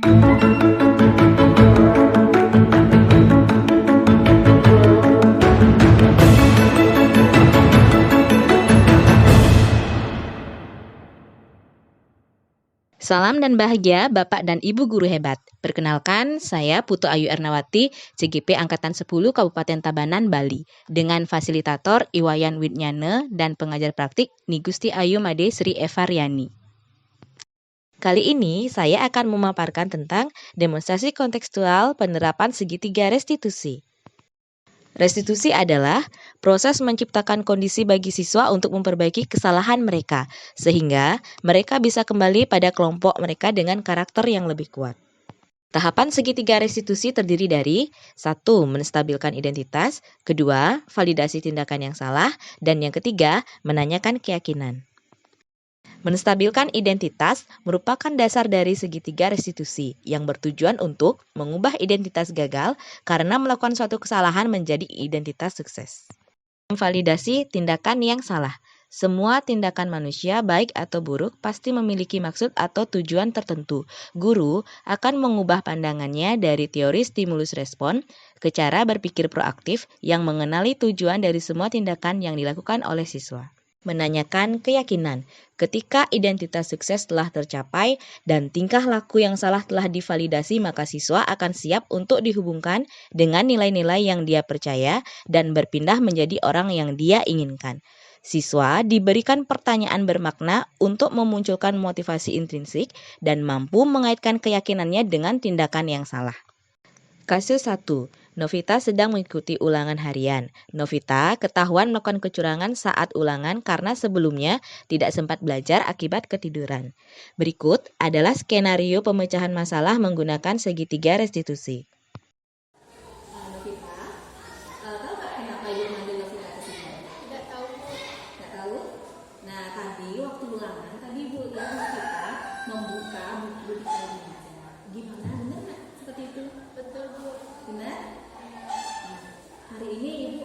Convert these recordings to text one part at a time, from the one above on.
Salam dan bahagia Bapak dan Ibu Guru hebat. Perkenalkan, saya Putu Ayu Ernawati, CGP Angkatan 10 Kabupaten Tabanan, Bali, dengan fasilitator Iwayan Widnyane dan pengajar praktik Nigusti Ayu Made Sri Eva Riani. Kali ini saya akan memaparkan tentang demonstrasi kontekstual penerapan segitiga restitusi. Restitusi adalah proses menciptakan kondisi bagi siswa untuk memperbaiki kesalahan mereka, sehingga mereka bisa kembali pada kelompok mereka dengan karakter yang lebih kuat. Tahapan segitiga restitusi terdiri dari 1. Menstabilkan identitas, 2. Validasi tindakan yang salah, dan yang ketiga, menanyakan keyakinan. Menstabilkan identitas merupakan dasar dari segitiga restitusi yang bertujuan untuk mengubah identitas gagal karena melakukan suatu kesalahan menjadi identitas sukses. Memvalidasi tindakan yang salah. Semua tindakan manusia, baik atau buruk, pasti memiliki maksud atau tujuan tertentu. Guru akan mengubah pandangannya dari teori stimulus respon ke cara berpikir proaktif yang mengenali tujuan dari semua tindakan yang dilakukan oleh siswa. Menanyakan keyakinan. Ketika identitas sukses telah tercapai dan tingkah laku yang salah telah divalidasi, maka siswa akan siap untuk dihubungkan dengan nilai-nilai yang dia percaya dan berpindah menjadi orang yang dia inginkan. Siswa diberikan pertanyaan bermakna untuk memunculkan motivasi intrinsik dan mampu mengaitkan keyakinannya dengan tindakan yang salah. Kasus 1. Novita sedang mengikuti ulangan harian. Novita ketahuan melakukan kecurangan saat ulangan karena sebelumnya tidak sempat belajar akibat ketiduran. Berikut adalah skenario pemecahan masalah menggunakan segitiga restitusi. Novita, tahu nggak kenapa Ibu manggil Novita ke sini? Nggak tahu. Nggak tahu? Nah, tadi waktu ulangan, tadi Ibu lihat Novita membuka buku di meja. Gimana? Benar nggak seperti itu? Betul, Bu. Benar? Hari ini Ibu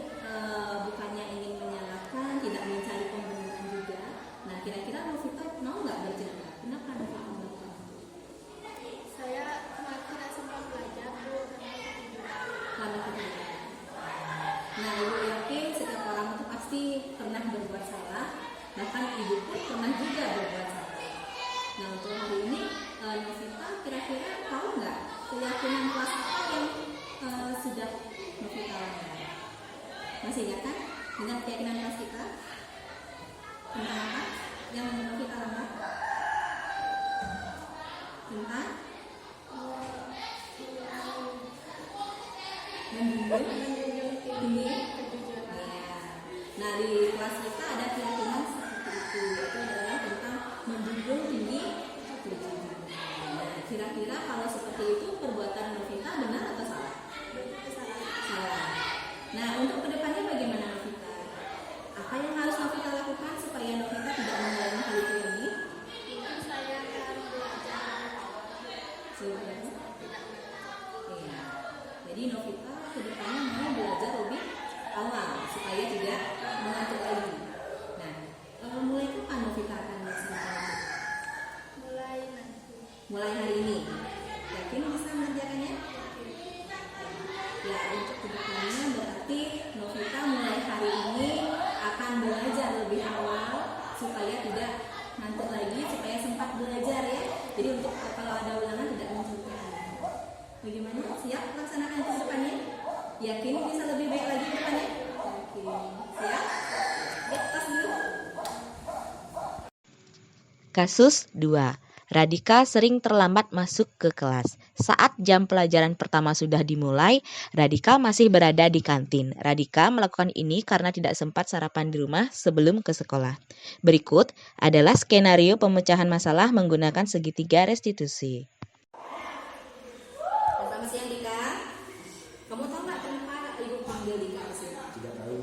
bukannya ingin menyalahkan, tidak mencari pembenaran juga. Nah, kira-kira Novita mau nggak bercerita? Kenapa Novita melakukan? Saya tidak sempat belajar, Bu, Karena ketiduran. Nah, Ibu yakin setiap orang itu pasti pernah berbuat salah, bahkan Ibu pun pernah juga berbuat salah. Nah, untuk hari ini Novita kira-kira tahu nggak keyakinan kelas apa yang sudah Novita langgar? Masih ingat kan dengan keyakinan kelas kita? Tentang apa yang Novita langgar? Tentang menjunjung tinggi kejujuran. Nah, di kelas kita ada keyakinan seperti itu. Itu adalah tentang menjunjung tinggi kejujuran. Nah, kira-kira kalau seperti itu perbuatan Novita benar atau salah? Salah. Nah, untuk kedepannya bagaimana Novita? Apa yang harus Novita lakukan supaya Novita tidak mengulangi hal itu lagi? mungkin saya akan belajar Iya. Jadi Novita kedepannya mau belajar lebih awal supaya tidak mengantuk lagi. Nah, mulai kapan Novita akan melaksanakan? mulai nanti. Mulai hari ini. Yakin bisa mengerjakannya? Ya, untuk kedepannya berarti Novita mulai hari ini akan belajar lebih awal supaya tidak ngantuk lagi, supaya sempat belajar ya. Jadi untuk kalau ada ulangan tidak mencantumkan. Bagaimana? Siap laksanakan itu ke depannya? Yakin bisa lebih baik lagi ke depannya? Yakin. Siap? Ya, tas dulu. Kasus 2. Radika sering terlambat masuk ke kelas. Saat jam pelajaran pertama sudah dimulai, Radika masih berada di kantin. Radika melakukan ini karena tidak sempat sarapan di rumah sebelum ke sekolah. Berikut adalah skenario pemecahan masalah menggunakan segitiga restitusi. Selamat siang Dika. Kamu tahu nggak kenapa Ibu panggil Dika ke sini? Tidak tahu.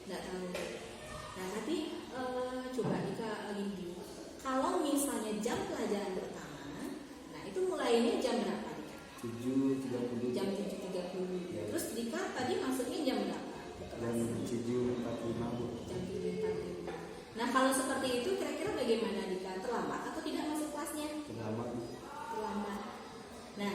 Nggak tahu. Nah, tapi coba Dika gini. Kalau misalnya jam pelajaran pertama, nah itu mulainya jam berapa Dika? 7.30. Jam 7.30. Ya. Terus Dika tadi masuknya jam berapa? Jam 7.45. Jam 7.45. Nah, kalau seperti itu kira-kira bagaimana Dika? Terlambat atau tidak masuk kelasnya? Terlambat. Terlambat. Nah,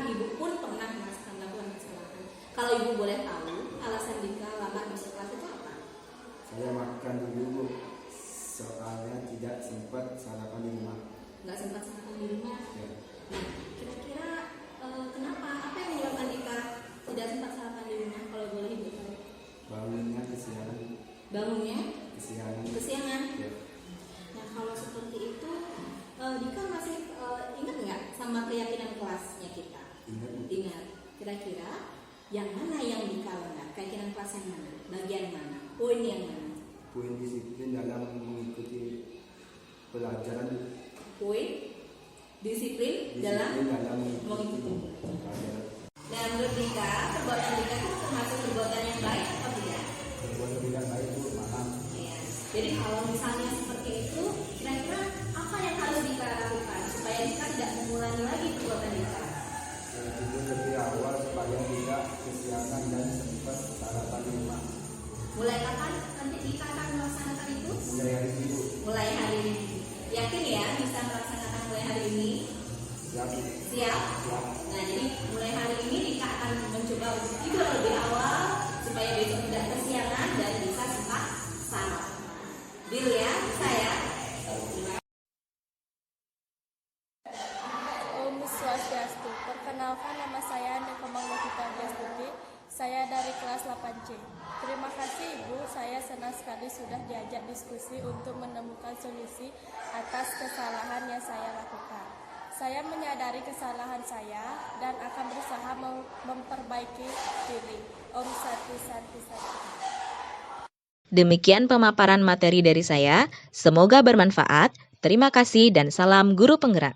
bahkan ibu pun pernah melakukan kesalahan. Kalau ibu boleh tahu, alasan Dika lambat masuk kelas itu apa? Saya makan dulu Bu, soalnya tidak sempat sarapan di rumah. Nggak sempat sarapan di rumah. Ya. Nah, kira-kira kenapa? Apa yang menyebabkan Dika tidak sempat sarapan di rumah? Kalau boleh ibu tahu. Bangunnya kesiangan. Bangunnya Kesiangan. kesiangan. Ya. Nah, kalau seperti itu, Dika masih ingat nggak sama keyakinan kelasnya kita? Ingat Bu. Ingat. Kira-kira yang mana yang Dika lengah? Keyakinan kelas yang mana? Bagian mana? Poin yang mana? Poin disiplin dalam mengikuti pelajaran. Poin disiplin dalam mengikuti mengikuti. pelajaran. Nah, menurut Dika, perbuatan Dika itu termasuk perbuatan yang baik atau tidak? Berbuat tidak baik Bu, maaf. Ya. Jadi kalau misalnya seperti itu, kira-kira apa yang harus Dika lakukan supaya Dika tidak mengulangi lagi perbuatan Dika? Tidur lebih awal supaya tidak kesiangan dan sempat sarapan di rumah. Mulai kapan nanti Dika akan melaksanakan itu? Mulai hari ini Bu. Mulai hari ini. Yakin ya bisa melaksanakan mulai hari ini? Siap. Siap? Siap. Nah, jadi mulai hari ini Dika akan mencoba untuk tidur lebih awal supaya besok tidak kesiangan dan bisa sempat sarapan. Deal ya? Bisa ya? Om Swastiastu. Perkenalkan, nama saya Nekomang Novita Diastuti. Saya dari kelas 8C. Terima kasih Ibu, saya senang sekali sudah diajak diskusi untuk menemukan solusi atas kesalahan yang saya lakukan. Saya menyadari kesalahan saya dan akan berusaha memperbaiki diri. Om Santi Santi Santi. Demikian pemaparan materi dari saya. Semoga bermanfaat. Terima kasih dan salam guru penggerak.